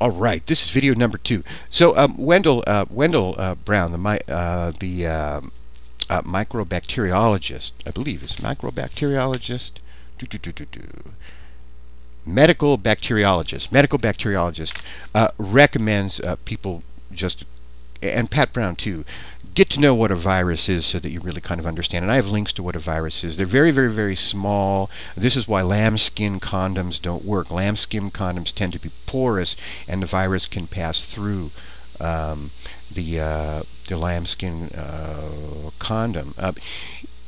All right, this is video number 2. So Wendell Brown, the microbacteriologist, I believe is microbacteriologist, medical bacteriologist, recommends people just, and Pat Brown too, get to know what a virus is so that you really kind of understand. And I have links to what a virus is. They're very, very, very small. This is why lambskin condoms don't work. Lambskin condoms tend to be porous, and the virus can pass through the lambskin condom.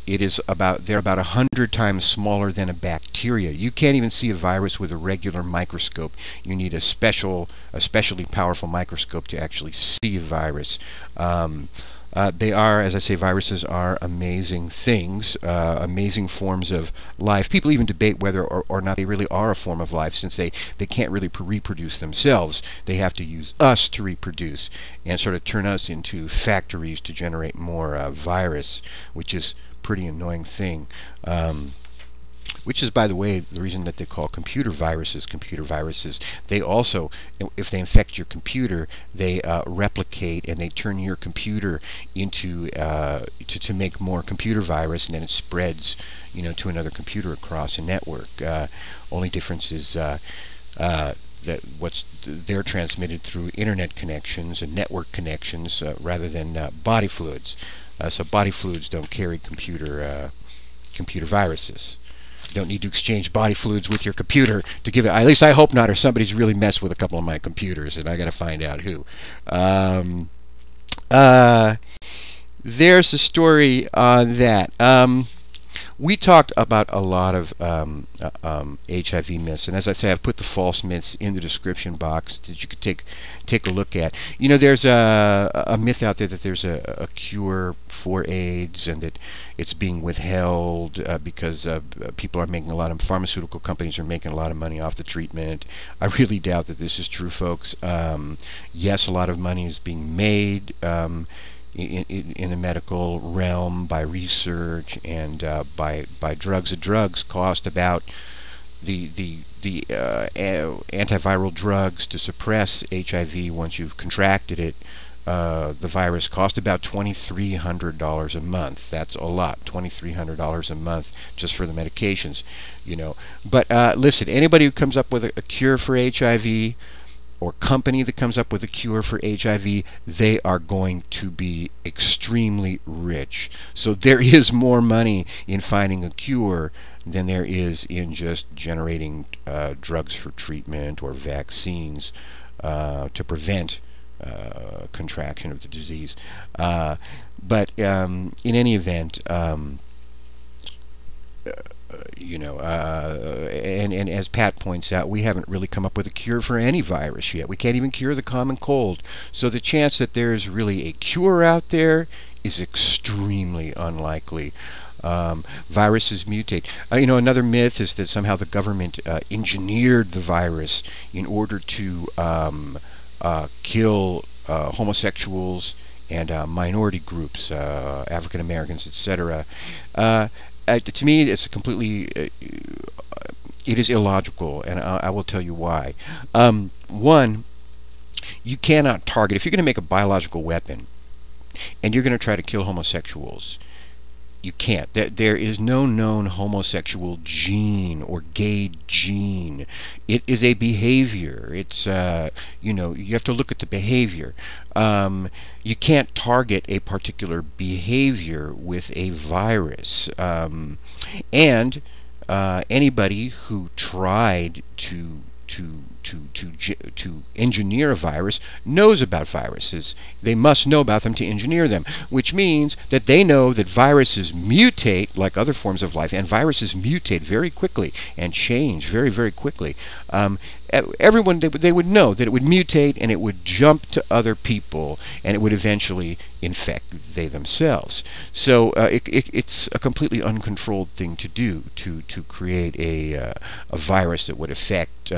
They're about 100 times smaller than a bacteria. You can't even see a virus with a regular microscope. You need a especially powerful microscope to actually see a virus. They are, as I say, viruses are amazing things, amazing forms of life. People even debate whether or not they really are a form of life, since they can't really reproduce themselves. They have to use us to reproduce and sort of turn us into factories to generate more virus, which is a pretty annoying thing. Which is, by the way, the reason that they call computer viruses. They also, if they infect your computer, they replicate and they turn your computer into to make more computer virus, and then it spreads, to another computer across a network. Only difference is that they're transmitted through internet connections and network connections rather than body fluids. So body fluids don't carry computer viruses. You don't need to exchange body fluids with your computer to give it. At least I hope not, or somebody's really messed with a couple of my computers, and I got to find out who. There's a story on that. We talked about a lot of HIV myths, and as I say, I've put the false myths in the description box that you could take a look at. There's a myth out there that there's a cure for AIDS, and that it's being withheld because people are making pharmaceutical companies are making a lot of money off the treatment. I really doubt that this is true, folks. Yes, a lot of money is being made in the medical realm by research and by drugs. The drugs cost about the antiviral drugs to suppress HIV once you've contracted it. The virus cost about $2,300 a month. That's a lot, $2,300 a month just for the medications, But listen, anybody who comes up with a cure for HIV, or company that comes up with a cure for HIV, they are going to be extremely rich. So there is more money in finding a cure than there is in just generating drugs for treatment or vaccines to prevent contraction of the disease. But in any event, and as Pat points out, we haven't really come up with a cure for any virus yet. We can't even cure the common cold. So the chance that there is really a cure out there is extremely unlikely. Viruses mutate. Another myth is that somehow the government engineered the virus in order to kill homosexuals and minority groups, African Americans, etc. To me, it's completely, it is illogical, and I will tell you why. One, you cannot target, if you're going to make a biological weapon, and you're going to try to kill homosexuals, you can't. There is no known homosexual gene or gay gene. It is a behavior. It's, you have to look at the behavior. You can't target a particular behavior with a virus. And anybody who tried to engineer a virus knows about viruses. They must know about them to engineer them, which means that they know that viruses mutate like other forms of life, and viruses mutate very quickly and change very, very quickly. Everyone, they would know that it would mutate and it would jump to other people, and it would eventually infect they themselves. So it's a completely uncontrolled thing to do, to create a virus that would affect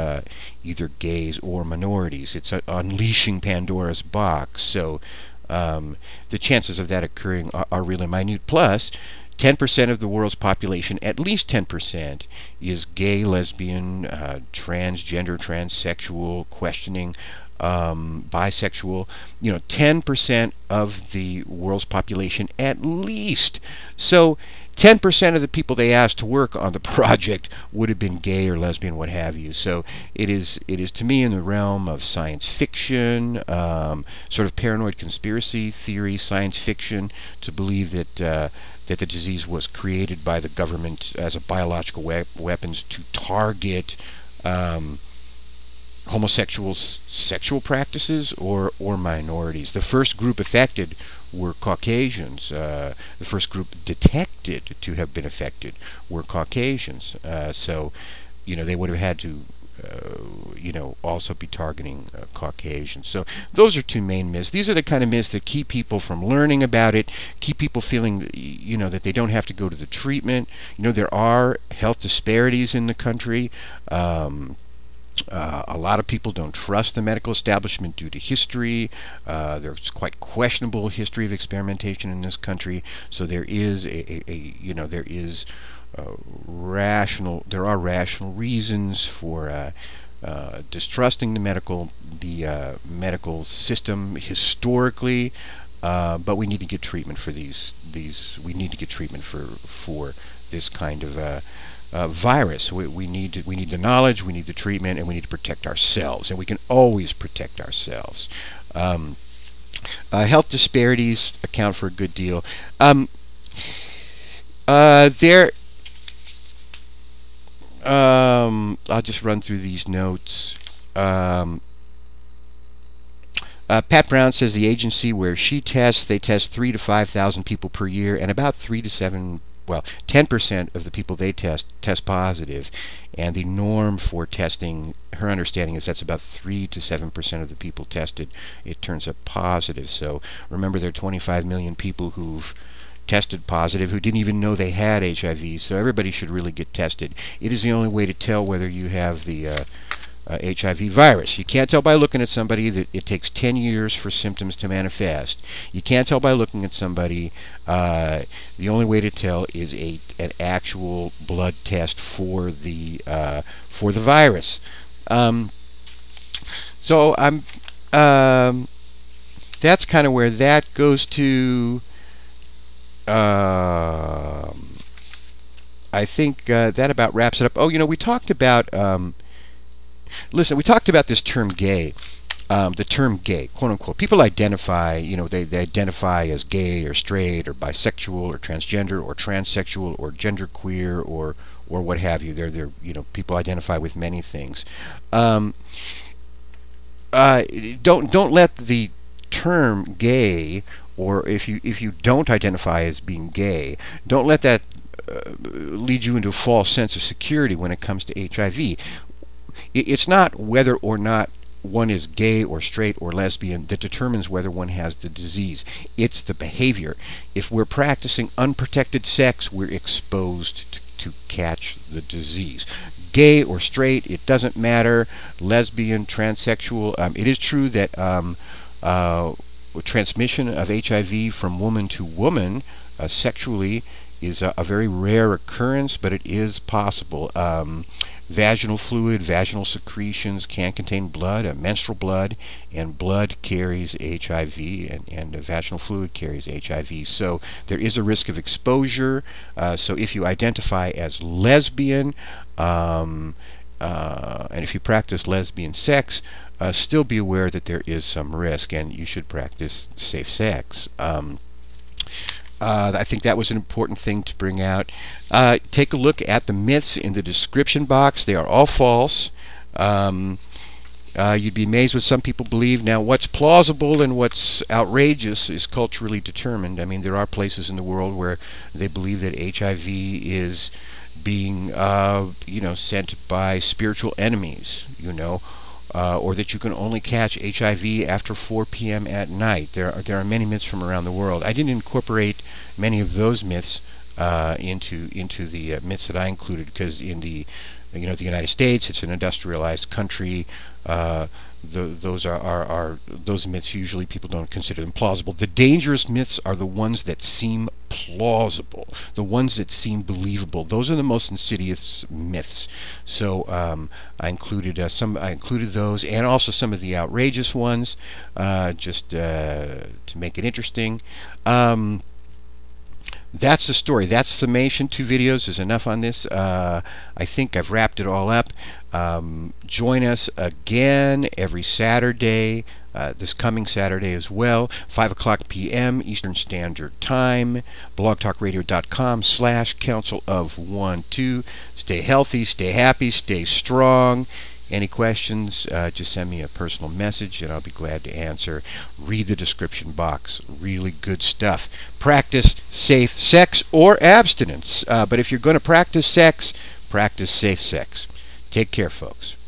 either gays or minorities. It's unleashing Pandora's box. So the chances of that occurring are really minute. Plus, 10% of the world's population, at least 10%, is gay, lesbian, transgender, transsexual, questioning, bisexual. 10% of the world's population, at least. So 10% of the people they asked to work on the project would have been gay or lesbian, what have you. So it is to me in the realm of science fiction, sort of paranoid conspiracy theory, science fiction, to believe that that the disease was created by the government as a biological weapons to target homosexuals' sexual practices or minorities. The first group affected were Caucasians. The first group detected to have been affected were Caucasians. So, they would have had to, also be targeting Caucasians. So those are two main myths. These are the kind of myths that keep people from learning about it, keep people feeling, that they don't have to go to the treatment. There are health disparities in the country. A lot of people don't trust the medical establishment due to history. There's quite questionable history of experimentation in this country. So there is there are rational reasons for distrusting the medical system historically. But we need to get treatment for these. We need to get treatment for this kind of virus. We need the knowledge, we need the treatment, and we need to protect ourselves. And we can always protect ourselves. Health disparities account for a good deal. I'll just run through these notes. Pat Brown says the agency where she tests, they test 3,000 to 5,000 people per year, and about 10% of the people they test positive, and the norm for testing, her understanding is that's about 3 to 7% of the people tested, it turns up positive. So remember, there are 25 million people who've tested positive who didn't even know they had HIV, so everybody should really get tested. It is the only way to tell whether you have the HIV virus. You can't tell by looking at somebody that it takes 10 years for symptoms to manifest. You can't tell by looking at somebody. The only way to tell is an actual blood test for the virus. So that's kind of where that goes to. I think that about wraps it up. Oh, we talked about listen, we talked about this term gay, the term gay, quote unquote. People identify, they identify as gay or straight or bisexual or transgender or transsexual or genderqueer or what have you. They're people identify with many things. Don't let the term gay, or if you don't identify as being gay, don't let that lead you into a false sense of security when it comes to HIV. It's not whether or not one is gay or straight or lesbian that determines whether one has the disease. It's the behavior. If we're practicing unprotected sex, we're exposed to catch the disease. Gay or straight, it doesn't matter. Lesbian, transsexual. It is true that transmission of HIV from woman to woman sexually is a very rare occurrence, but it is possible. Vaginal fluid, vaginal secretions can contain blood, menstrual blood, and blood carries HIV, and vaginal fluid carries HIV. So there is a risk of exposure. So if you identify as lesbian, and if you practice lesbian sex, still be aware that there is some risk, and you should practice safe sex. I think that was an important thing to bring out. Take a look at the myths in the description box. They are all false. You'd be amazed what some people believe. Now, what's plausible and what's outrageous is culturally determined. I mean, there are places in the world where they believe that HIV is being, sent by spiritual enemies, or that you can only catch HIV after 4 p.m. at night. There are many myths from around the world. I didn't incorporate many of those myths into the myths that I included, because in the you know, the United States, it's an industrialized country. Those myths, usually people don't consider them plausible. The dangerous myths are the ones that seem plausible, the ones that seem believable. Those are the most insidious myths. So I included those, and also some of the outrageous ones, just to make it interesting. That's the story. That's summation. 2 videos is enough on this. I think I've wrapped it all up. Join us again every Saturday, this coming Saturday as well, 5 p.m. Eastern Standard Time, blogtalkradio.com/council-of-1-2. Stay healthy, stay happy, stay strong. Any questions, just send me a personal message and I'll be glad to answer. Read the description box. Really good stuff. Practice safe sex or abstinence. But if you're going to practice sex, practice safe sex. Take care, folks.